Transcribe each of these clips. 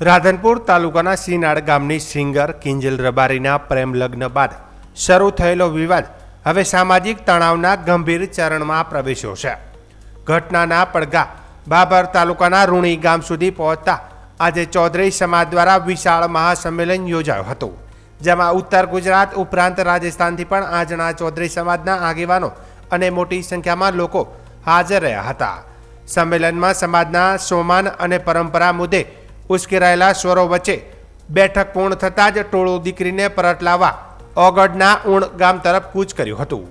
રાધનપુર તાલુકાના સીનાડ ગામની સિંગર કિંજલ રબારીના પ્રેમ લગ્ન બાદ શરૂ થયેલો વિવાદ હવે સામાજિક તણાવના ગંભીર ચરણમાં પ્રવેશ્યો છે. ઘટનાના પડઘા બાબર તાલુકાના રૂણી ગામ સુધી પહોંચતા આજે ચૌધરી સમાજ દ્વારા વિશાળ મહાસંમેલન યોજાયું હતું, જેમાં ઉત્તર ગુજરાત ઉપરાંત રાજસ્થાનથી પણ આજના ચૌધરી સમાજના આગેવાનો અને મોટી સંખ્યામાં લોકો હાજર રહ્યા હતા. સંમેલનમાં સમાજના સોમાન અને પરંપરા મુદ્દે ઉશ્કેરાયેલા સ્વરો વચ્ચે બેઠક પૂર્ણ થતાં જ ટોળું દીકરીને પરત લાવવા ઓગડના ઊણ ગામ તરફ કૂચ કર્યું હતું.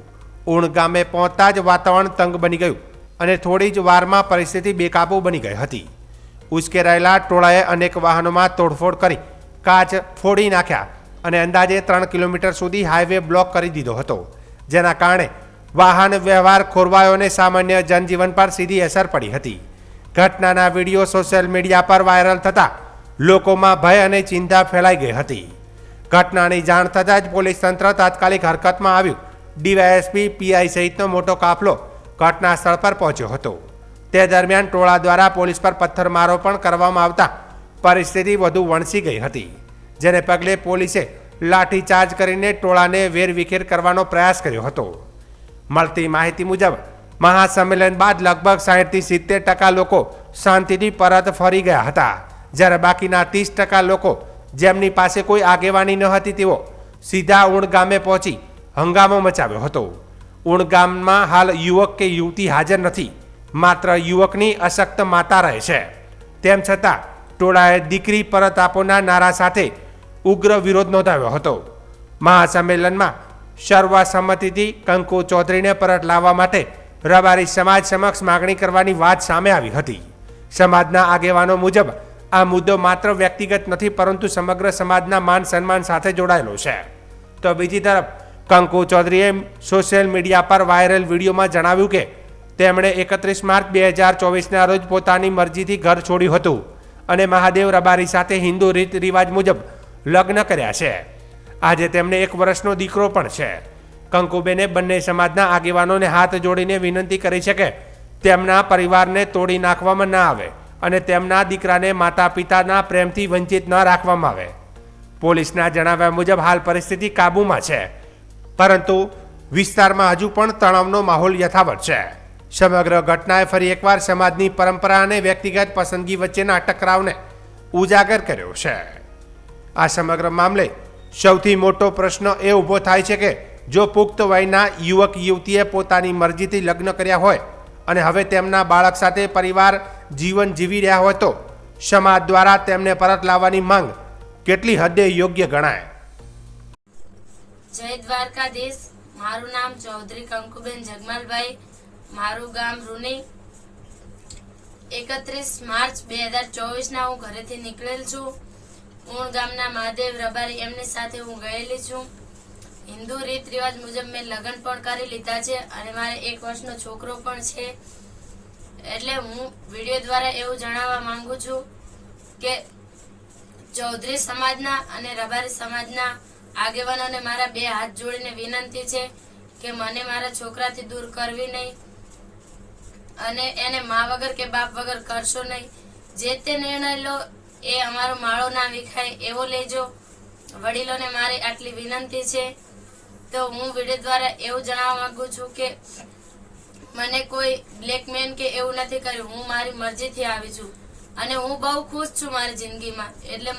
ઊણ ગામે પહોંચતા જ વાતાવરણ તંગ બની ગયું અને થોડી જ વારમાં પરિસ્થિતિ બેકાબૂ બની ગઈ હતી. ઉશ્કેરાયેલા ટોળાએ અનેક વાહનોમાં તોડફોડ કરી કાચ ફોડી નાખ્યા અને અંદાજે 3 કિલોમીટર સુધી હાઈવે બ્લોક કરી દીધો હતો, જેના કારણે વાહન વ્યવહાર ખોરવાયો અને સામાન્ય જનજીવન પર સીધી અસર પડી હતી. ઘટનાના વિડીયો સોશિયલ મીડિયા પર વાયરલ થતાં લોકોમાં ભય અને ચિંતા ફેલાઈ ગઈ હતી. ઘટનાની જાણ થતાં જ પોલીસ તંત્ર તાત્કાલિક હરકતમાં આવ્યું. ડીવાયએસપી, પીઆઈ સહિતનો મોટો કાફલો ઘટના સ્થળ પર પહોંચ્યો હતો. તે દરમિયાન ટોળા દ્વારા પોલીસ પર પથ્થરમારો પણ કરવામાં આવતા પરિસ્થિતિ વધુ વણસી ગઈ હતી, જેને પગલે પોલીસે લાઠીચાર્જ કરીને ટોળાને વેરવિખેર કરવાનો પ્રયાસ કર્યો હતો. મળતી માહિતી મુજબ મહાસંમેલન બાદ લગભગ 60થી 70% લોકો શાંતિથી પરત ફરી ગયા હતા, જ્યારે બાકીના 30% લોકો જેમની પાસે કોઈ આગેવાની ન હતી તેઓ સીધા ઊણ ગામે પહોંચી હંગામો મચાવ્યો હતો. ઊણ ગામમાં હાલ યુવક કે યુવતી હાજર નથી, માત્ર યુવકની અશક્ત માતા રહે છે. તેમ છતાં ટોળાએ દીકરી પરત આપોના નારા સાથે ઉગ્ર વિરોધ નોંધાવ્યો હતો. મહાસંમેલનમાં સર્વસંમતિથી કંકુ ચૌધરીને પરત લાવવા માટે રબારી સમાજ સમક્ષ માગણી કરવાની વાત સામે આવી હતી. સમાજના આગેવાનો મુજબ આ મુદ્દો માત્ર વ્યક્તિગત નથી, પરંતુ સમગ્ર સમાજના માન સન્માન સાથે જોડાયેલો છે. તો બીજી તરફ કંકુ ચૌધરીએ સોશિયલ મીડિયા પર વાયરલ વિડીયોમાં જણાવ્યું કે તેમણે 31 માર્ચ 2024ના રોજ પોતાની મરજીથી ઘર છોડ્યું હતું અને મહાદેવ રબારી સાથે હિન્દુ રીત રિવાજ મુજબ લગ્ન કર્યા છે. આજે તેમને 1 વર્ષનો દીકરો પણ છે. કંકુબેને બંને સમાજના આગેવાનોને હાથ જોડીને વિનંતી કરી છે કે તેમના પરિવારને તોડી નાખવામાં ના આવે અને તેમના દીકરાને માતા પિતાના પ્રેમથી વંચિત ન રાખવામાં આવે. પોલીસના જણાવ્યા મુજબ હાલ પરિસ્થિતિ કાબૂમાં છે, પરંતુ વિસ્તારમાં હજુ પણ તણાવનો માહોલ યથાવત છે. સમગ્ર ઘટનાએ ફરી એકવાર સમાજની પરંપરા અને વ્યક્તિગત પસંદગી વચ્ચેના ટકરાવને ઉજાગર કર્યો છે. આ સમગ્ર મામલે સૌથી મોટો પ્રશ્ન એ ઊભો થાય છે કે જો પુખ્ત વયના યુવક યુવતીએ પોતાની મરજીથી લગ્ન કર્યા હોય અને હવે તેમના બાળક સાથે પરિવાર જીવન જીવી રહ્યા હોય તો સમાજ દ્વારા તેમને પરત લાવવાની માંગ કેટલી હદે યોગ્ય ગણાય? જય દ્વારકાધીશ. મારું નામ ચૌધરી કંકુબેન જગમાલભાઈ, મારું ગામ રૂની. 31 માર્ચ 2024ના હું ઘરેથી નીકળેલ છું. ઊણ ગામના મહાદેવ રબારી એમની સાથે હું ગયેલી છું. હિન્દુ રીત રિવાજ મુજબ મેં લગ્ન પણ કરી લીધા છે અને મારે 1 વર્ષનો છોકરો પણ છે. એટલે હું વિડીયો દ્વારા એવું જણાવવા માંગુ છું કે ચૌધરી સમાજના અને રબારી સમાજના આગેવાનોને મારા 2 હાથ જોડીને વિનંતી છે કે મને મારા છોકરાથી દૂર કરવી નહીં અને એને મા વગર કે બાપ વગર કરશો નહીં. જે તે નિર્ણય લો એ અમારો માળો ના વિખાય એવો લેજો. વડીલોને મારી આટલી વિનંતી છે. તો હું વિડીયો દ્વારા એવું જણાવવા માંગુ છું કે મને કોઈ બ્લેકમેન કે એવું નથી કર્યું. હું મારી મરજીથી આવી છું અને હું બહુ ખુશ છું મારી જિંદગીમાં. એટલે